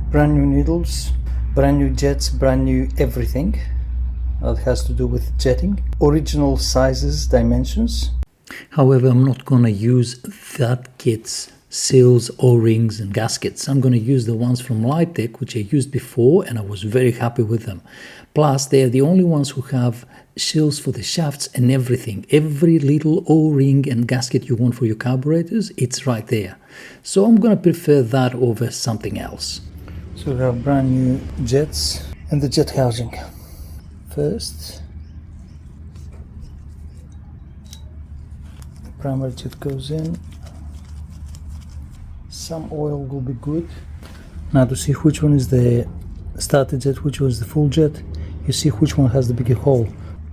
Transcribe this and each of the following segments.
Brand new needles, brand new jets, brand new everything that has to do with jetting. Original sizes, dimensions. However, I'm not gonna use that kit's seals, O-rings and gaskets. I'm gonna use the ones from LiteTek, which I used before and I was very happy with them. Plus, they are the only ones who have seals for the shafts and everything. Every little O-ring and gasket you want for your carburetors, it's right there. So I'm gonna prefer that over something else. So we have brand new jets and the jet housing. First, the primary jet goes in. Some oil will be good. Now to see which one is the starter jet, which one is the full jet, you see which one has the bigger hole.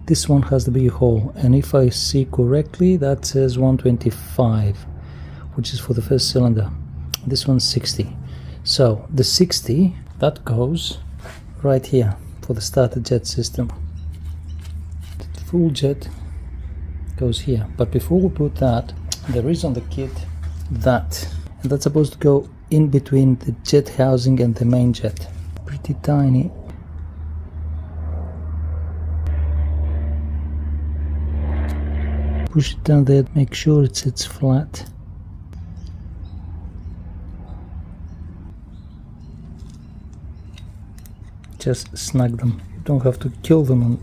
This one has the bigger hole, and if I see correctly, that says 125, which is for the first cylinder. This one's 60. So the 60, that goes right here for the starter jet system. The full jet goes here. But before we put that, there is on the kit that, and that's supposed to go in between the jet housing and the main jet. Pretty tiny. Push it down there, make sure it sits flat. Just snug them. You don't have to kill them on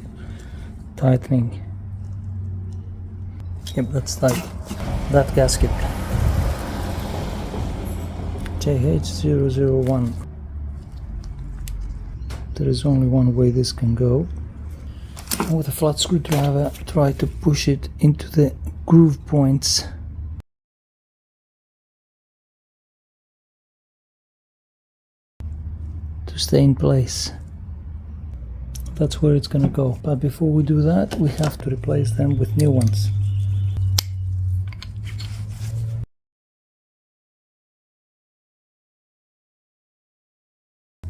tightening. Yep, that's tight. That gasket. JH001. There is only one way this can go. And with a flat screwdriver, try to push it into the groove points. To stay in place. That's where it's gonna go. But before we do that, we have to replace them with new ones.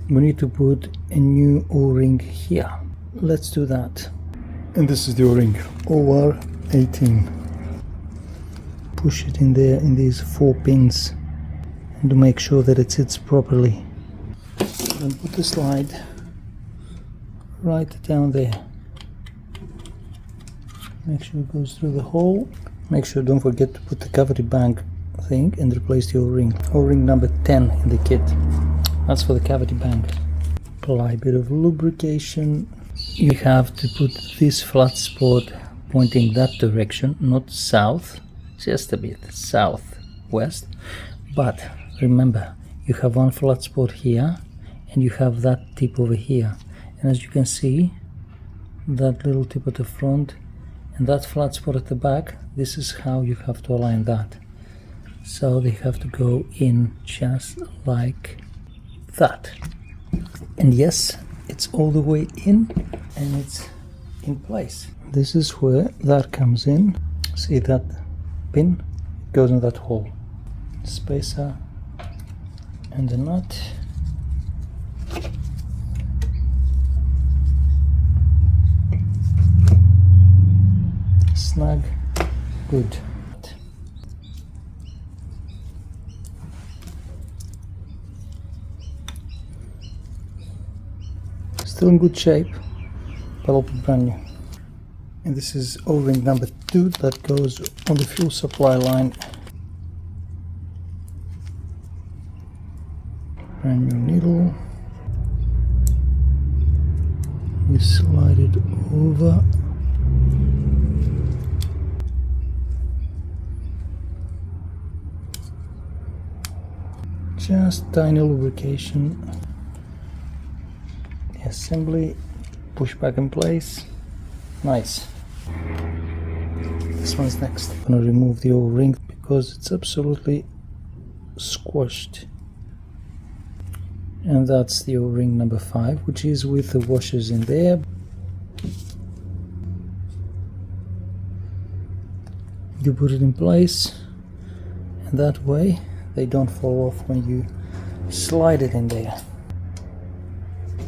We need to put a new O-ring here. Let's do that. And this is the O-ring, OR18. Push it in there in these 4 pins and to make sure that it sits properly. Then put the slide right down there. Make sure it goes through the hole. Make sure, don't forget to put the cavity bang thing and replace the O-ring. O-ring number 10 in the kit. That's for the cavity bang. Apply a bit of lubrication. You have to put this flat spot pointing that direction, not south, just a bit southwest. But remember, you have one flat spot here and you have that tip over here. And as you can see, that little tip at the front and that flat spot at the back, this is how you have to align that. So they have to go in just like that. And yes, it's all the way in and it's in place. This is where that comes in. See that pin? It goes in that hole. Spacer and the nut. Snug, good. Still in good shape, but I'll put brand new. And this is O-ring number 2 that goes on the fuel supply line. Brand new needle. You slide it over. Just tiny lubrication. The assembly, push back in place. Nice. This one's next. I'm gonna remove the O-ring because it's absolutely squashed. And that's the O-ring number 5, which is with the washers in there. You put it in place, and that way they don't fall off when you slide it in there.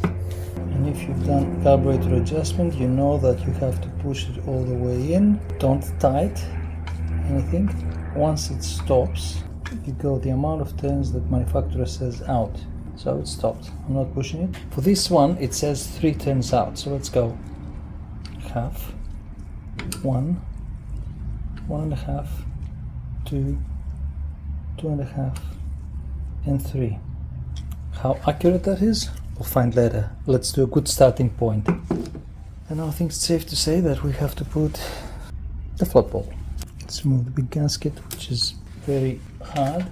And if you've done carburetor adjustment, you know that you have to push it all the way in. Don't tight anything. Once it stops, you go the amount of turns that manufacturer says out. so it stopped. I'm not pushing it. For this one it says 3 turns out, so let's go half, 1, 1.5, 2, 2.5, and 3. How accurate that is, we'll find later. Let's do a good starting point. And I think it's safe to say that we have to put the float ball. Let's remove the big gasket, which is very hard.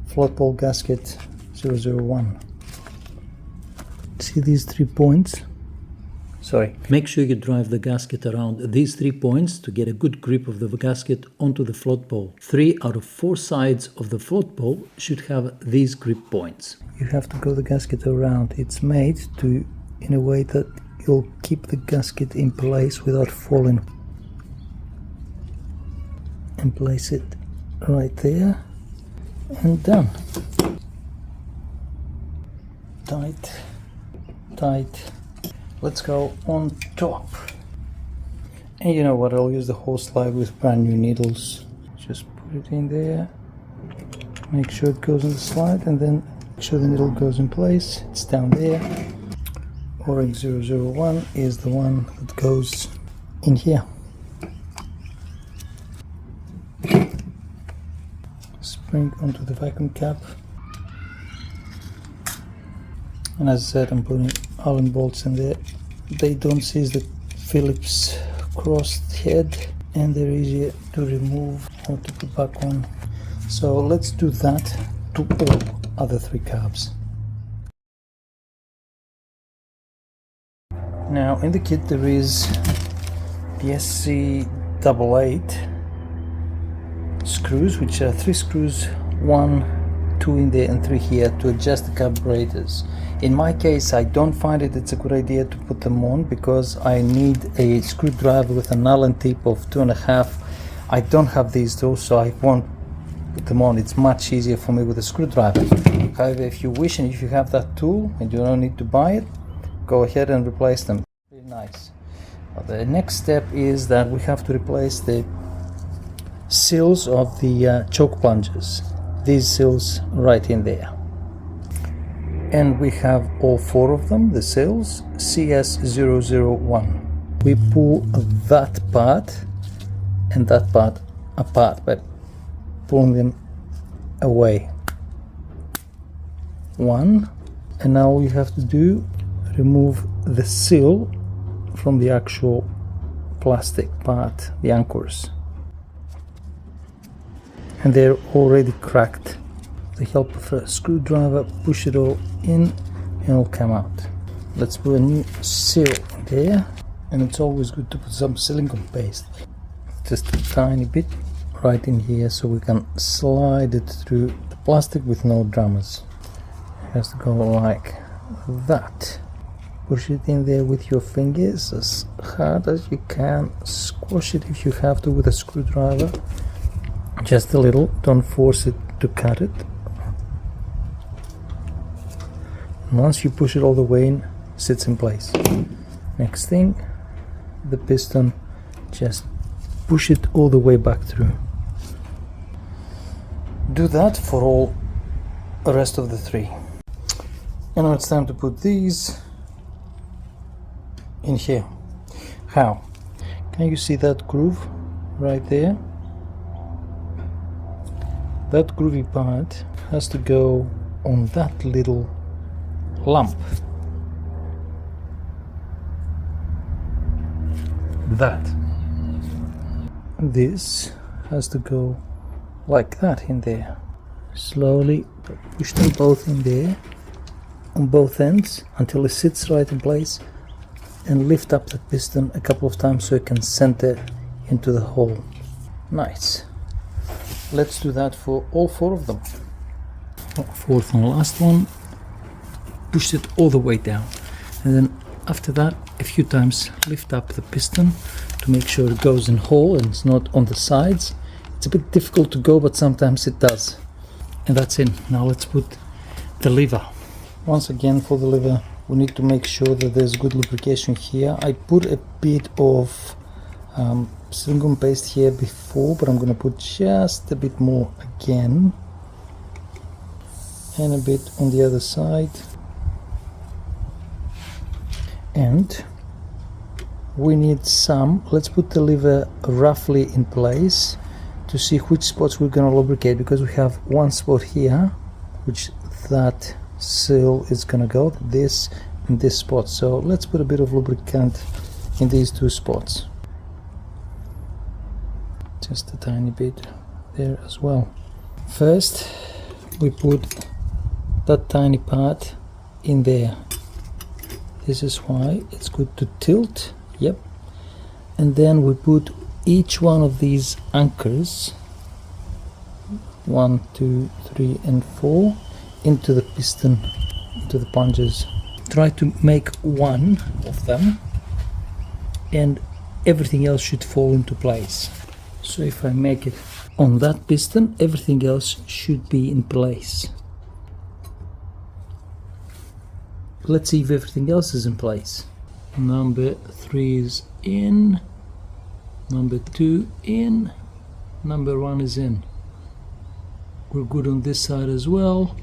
Float ball gasket 001. See these 3 points? Sorry. Make sure you drive the gasket around these 3 points to get a good grip of the gasket onto the float ball. 3 out of 4 sides of the float ball should have these grip points. You have to go the gasket around. It's made to in a way that you'll keep the gasket in place without falling. And place it right there and done. Tight, tight. Let's go on top. And you know what, I'll use the whole slide with brand new needles. Just put it in there, make sure it goes in the slide, and then make sure the needle goes in place. It's down there. Orange 001 is the one that goes in here. Spring onto the vacuum cap. And as I said, I'm putting Allen bolts in there. They don't seize the Phillips crossed head and they're easier to remove or to put back on. So let's do that to all other 3 carbs. Now in the kit there is the SC88 screws, which are 3 screws, 1, 2 in there and 3 here to adjust the carburetors. In my case, I don't find it's a good idea to put them on because I need a screwdriver with an Allen tip of 2.5. I don't have these tools, so I won't put them on. It's much easier for me with a screwdriver. However, if you wish and if you have that tool and you don't need to buy it, go ahead and replace them. Very nice. The next step is that we have to replace the seals of the choke plungers. These seals right in there. And we have all 4 of them, the seals, CS001. We pull that part and that part apart by pulling them away. 1, and now we have to do remove the seal from the actual plastic part, the anchors, and they're already cracked. With the help of a screwdriver, push it all in and it'll come out. Let's put a new seal in there, and it's always good to put some silicone paste, just a tiny bit right in here so we can slide it through the plastic with no dramas. It has to go like that. Push it in there with your fingers as hard as you can. Squash it if you have to with a screwdriver, just a little. Don't force it to cut it. And once you push it all the way in, it sits in place. Next thing, the piston, just push it all the way back through. Do that for all the rest of the 3. And now it's time to put these in here. How? Can you see that groove right there? That groovy part has to go on that little lump. That. This has to go like that in there. Slowly push them both in there on both ends until it sits right in place, and lift up the piston a couple of times so it can center into the hole. Nice. Let's do that for all 4 of them. 4th and last one, push it all the way down, and then after that a few times lift up the piston to make sure it goes in hole and it's not on the sides. It's a bit difficult to go, but sometimes it does. And that's it. Now let's put the lever. Once again, for the lever we need to make sure that there's good lubrication here. I put a bit of silicone paste here before, but I'm going to put just a bit more again, and a bit on the other side. And we need some, let's put the lever roughly in place to see which spots we're going to lubricate, because we have one spot here which that seal is going to go, this and this spot. So let's put a bit of lubricant in these two spots, just a tiny bit there as well. First we put that tiny part in there. This is why it's good to tilt. Yep. And then we put each one of these anchors, 1, 2, 3 and 4, into the piston, into the plungers. Try to make one of them and everything else should fall into place. So if I make it on that piston, everything else should be in place. Let's see if everything else is in place. Number 3 is in, number 2 in, number 1 is in. We're good on this side as well.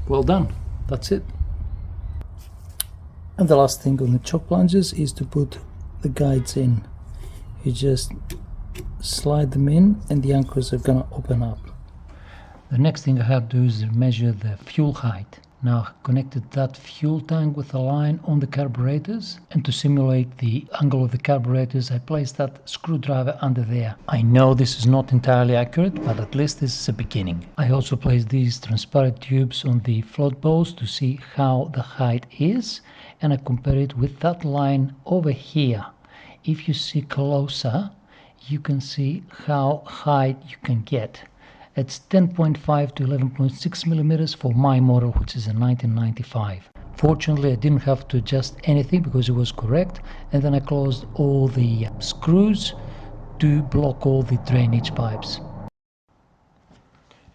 Well done, that's it. And the last thing on the choke plungers is to put the guides in. You just slide them in and the anchors are gonna open up. The next thing I have to do is measure the fuel height. Now I connected that fuel tank with a line on the carburetors, and to simulate the angle of the carburetors I placed that screwdriver under there. I know this is not entirely accurate, but at least this is a beginning. I also placed these transparent tubes on the float bowls to see how the height is, and I compare it with that line over here. If you see closer, you can see how high you can get. It's 10.5 to 11.6 millimeters for my model, which is a 1995. Fortunately, I didn't have to adjust anything because it was correct, and then I closed all the screws to block all the drainage pipes.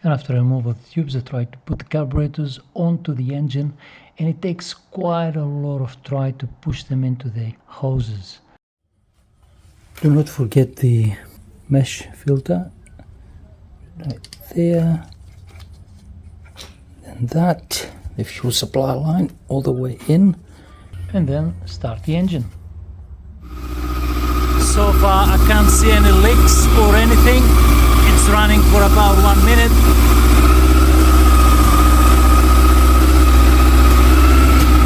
And after I remove all the tubes, I tried to put the carburetors onto the engine, and it takes quite a lot of try to push them into the hoses. Do not forget the mesh filter. Right there, and that, the fuel supply line all the way in, and then start the engine. So far I can't see any leaks or anything. It's running for about 1 minute.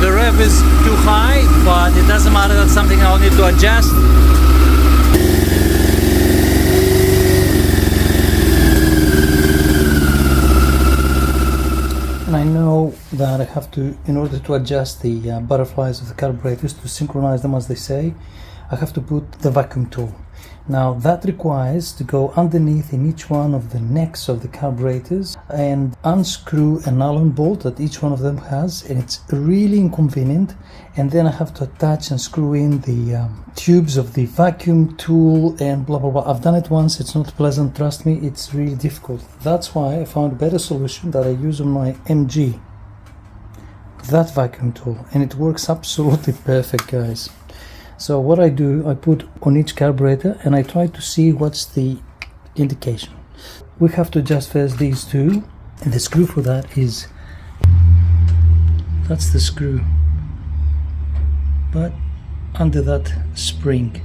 The rev is too high, but it doesn't matter, that's something I'll need to adjust. And I know that I have to, in order to adjust the butterflies of the carburetors, to synchronize them as they say, I have to put the vacuum tool. Now that requires to go underneath in each one of the necks of the carburetors and unscrew an Allen bolt that each one of them has, and it's really inconvenient. And then I have to attach and screw in the tubes of the vacuum tool and blah blah blah. I've done it once, it's not pleasant, trust me, it's really difficult. That's why I found a better solution that I use on my MG, that vacuum tool, and it works absolutely perfect, guys. So what I do, I put on each carburetor and I try to see what's the indication. We have to adjust first these two, and the screw for that is, that's the screw, but under that spring.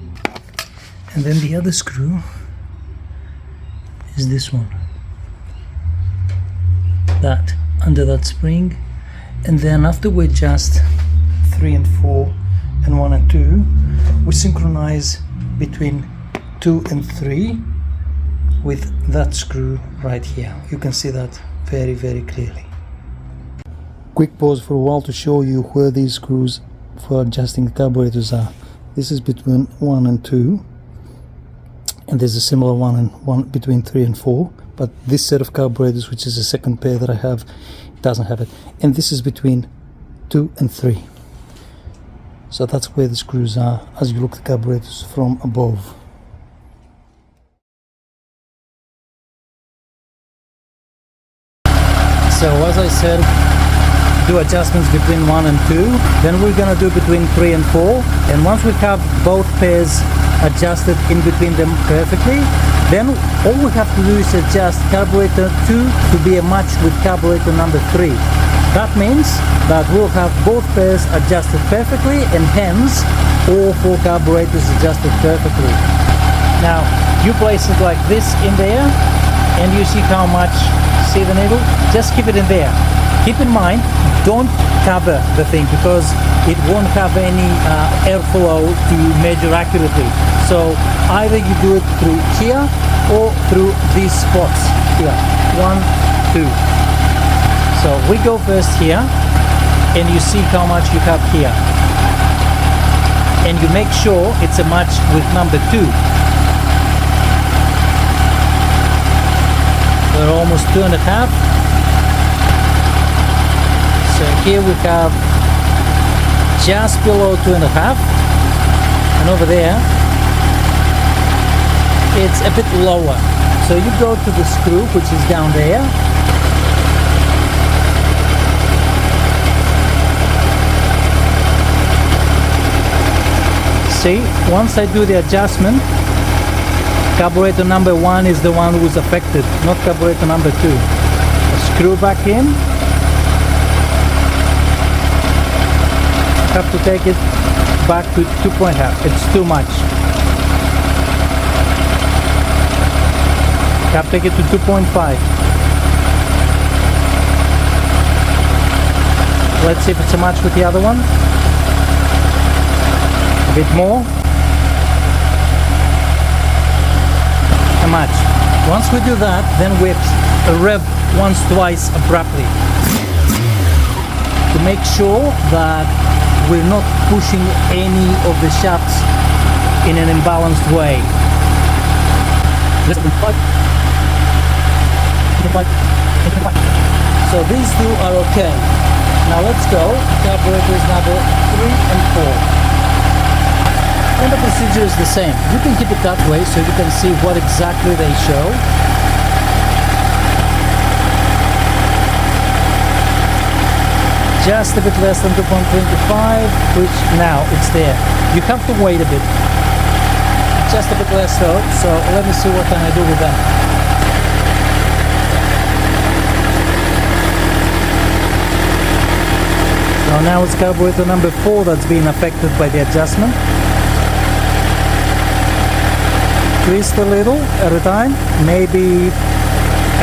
And then the other screw is this one, that under that spring. And then after we adjust 3 and 4 and 1 and 2, we synchronize between 2 and 3 with that screw right here. You can see that very, very clearly. Quick pause for a while to show you where these screws for adjusting the carburetors are. This is between 1 and 2, and there's a similar one between 3 and 4, but this set of carburetors, which is the second pair that I have, doesn't have it. And this is between 2 and 3. So that's where the screws are as you look at the carburetors from above. So as I said, do adjustments between 1 and 2, then we're gonna do between 3 and 4, and once we have both pairs adjusted in between them perfectly, then all we have to do is adjust carburetor 2 to be a match with carburetor number 3. That means that we'll have both pairs adjusted perfectly, and hence all 4 carburetors adjusted perfectly. Now you place it like this in there, and you see how much, see the needle? Just keep it in there. Keep in mind, don't cover the thing because it won't have any airflow to measure accurately. So either you do it through here or through these spots here. 1, 2. So we go first here, and you see how much you have here. And you make sure it's a match with number 2. We're almost 2.5. So here we have just below 2.5, and over there it's a bit lower. So you go to the screw which is down there, see, once I do the adjustment, carburetor number 1 is the one who's affected, not carburetor number 2. I screw back in, have to take it back to 2.5. It's too much. Have to take it to 2.5. Let's see if it's a match with the other one. A bit more. A match. Once we do that, then we rev once, twice abruptly to make sure that we're not pushing any of the shafts in an imbalanced way. So these two are okay. Now let's go to carburetors number 3 and 4. And the procedure is the same. You can keep it that way so you can see what exactly they show. Just a bit less than 2.25, which now it's there. You have to wait a bit. Just a bit less so let me see what can I do with that. So now it's carburetor number 4 that's being affected by the adjustment. Twist a little at a time, maybe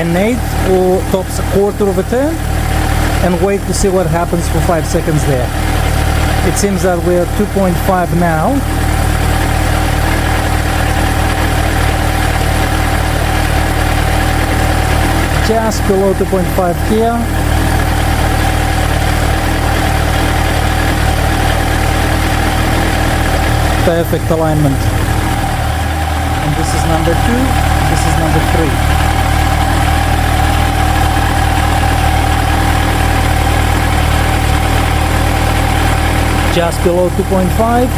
an eighth or tops a quarter of a turn, and wait to see what happens for 5 seconds there. It seems that we're 2.5 now. Just below 2.5 here. Perfect alignment. And this is number 2, this is number 3. Just below 2.5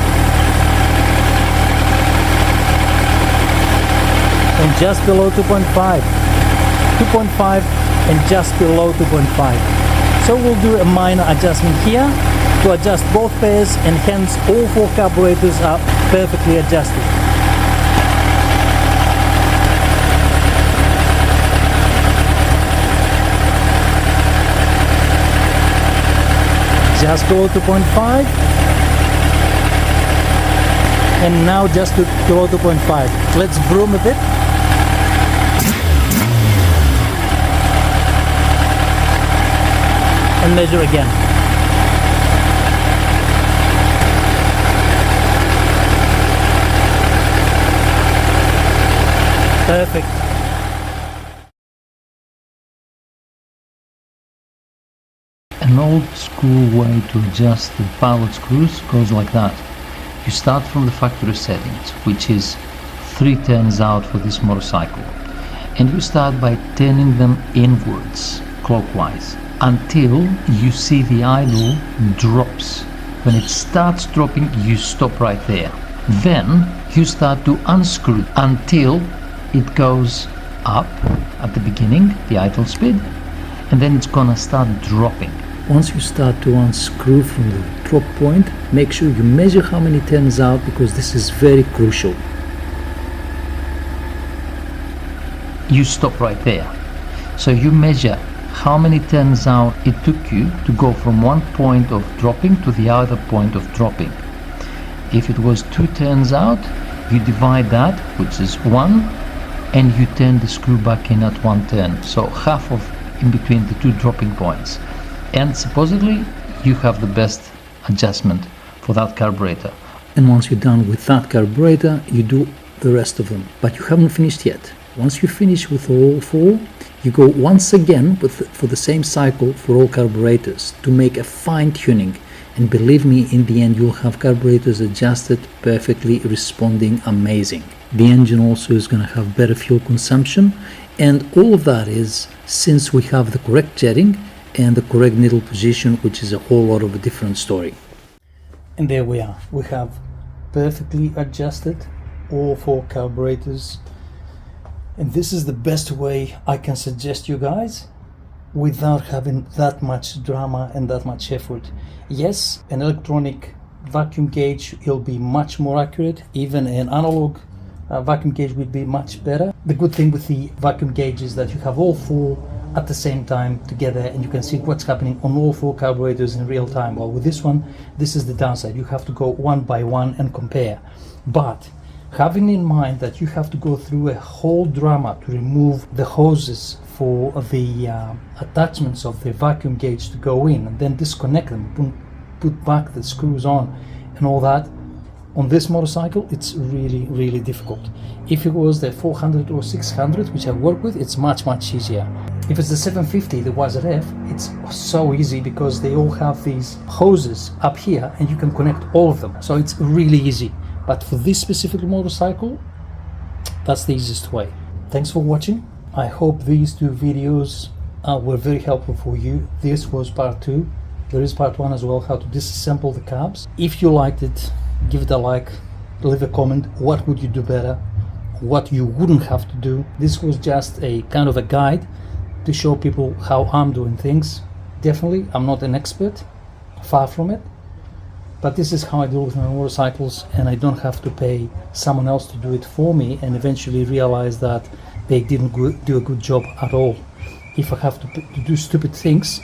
and just below 2.5, 2.5 and just below 2.5. So we'll do a minor adjustment here to adjust both pairs, and hence all 4 carburetors are perfectly adjusted. Just below 2.5 and now just below 2.5. Let's broom a bit. And measure again. Perfect. An old school way to adjust the pilot screws goes like that. You start from the factory settings, which is 3 turns out for this motorcycle, and you start by turning them inwards, clockwise, until you see the idle drops. When it starts dropping, you stop right there. Then you start to unscrew until it goes up at the beginning, the idle speed, and then it's gonna start dropping. Once you start to unscrew from the drop point, make sure you measure how many turns out, because this is very crucial. You stop right there. So you measure how many turns out it took you to go from one point of dropping to the other point of dropping. If it was 2 turns out, you divide that, which is 1, and you turn the screw back in at 1 turn, so half of in between the 2 dropping points, and supposedly you have the best adjustment for that carburetor. And once you're done with that carburetor, you do the rest of them, but you haven't finished yet. Once you finish with all 4, you go once again for the same cycle for all carburetors to make a fine tuning, and believe me, in the end you'll have carburetors adjusted perfectly, responding amazing. The engine also is going to have better fuel consumption, and all of that is since we have the correct jetting and the correct needle position, which is a whole lot of a different story. And there we are, we have perfectly adjusted all 4 carburetors, and this is the best way I can suggest you guys without having that much drama and that much effort. Yes, an electronic vacuum gauge will be much more accurate, even an analog vacuum gauge will be much better. The good thing with the vacuum gauge is that you have all 4 at the same time together, and you can see what's happening on all 4 carburetors in real time. Well, with this one, this is the downside. You have to go one by one and compare. But having in mind that you have to go through a whole drama to remove the hoses for the attachments of the vacuum gauge to go in, and then disconnect them, put back the screws on and all that, on this motorcycle it's really difficult. If it was the 400 or 600, which I work with, it's much easier. If it's the 750, the YZF, it's so easy because they all have these hoses up here and you can connect all of them, so it's really easy. But for this specific motorcycle, that's the easiest way. Thanks for watching. I hope these 2 videos were very helpful for you. This was part 2. There is part 1 as well, how to disassemble the cabs. If you liked it, give it a like, leave a comment. What would you do better? What you wouldn't have to do? This was just a kind of a guide to show people how I'm doing things. Definitely, I'm not an expert, far from it. But this is how I deal with my motorcycles, and I don't have to pay someone else to do it for me and eventually realize that they didn't do a good job at all. If I have to do stupid things,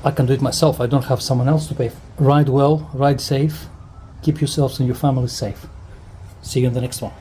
I can do it myself. I don't have someone else to pay. Ride well, ride safe, keep yourselves and your family safe. See you in the next one.